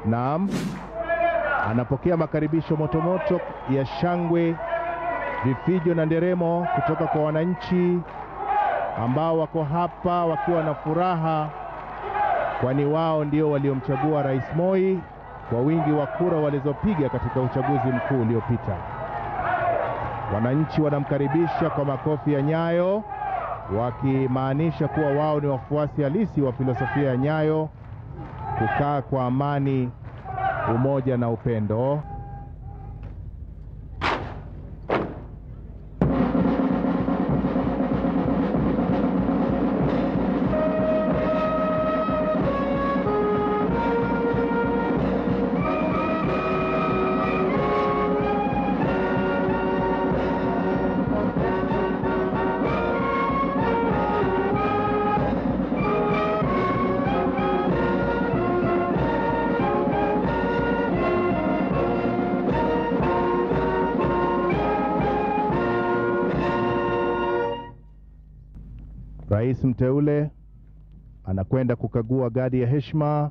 Naam, anapokea makaribisho motomoto ya shangwe, vifijo na nderemo kutoka kwa wananchi ambao wako hapa wakiwa na furaha, kwani wao ndio waliomchagua Rais Moi kwa wingi wa kura walizopiga katika uchaguzi mkuu uliopita. Wananchi wanamkaribisha kwa makofi ya Nyayo, wakimaanisha kuwa wao ni wafuasi halisi wa filosofia ya Nyayo, kukaa kwa amani, umoja na upendo. Rais mteule anakwenda kukagua gadi ya heshima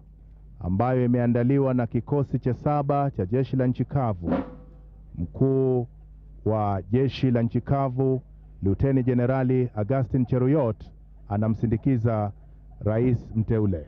ambayo imeandaliwa na kikosi cha 7 cha jeshi la nchi kavu. Mkuu wa jeshi la nchi kavu Luteni Jenerali Augustine Cheruyot anamsindikiza rais mteule.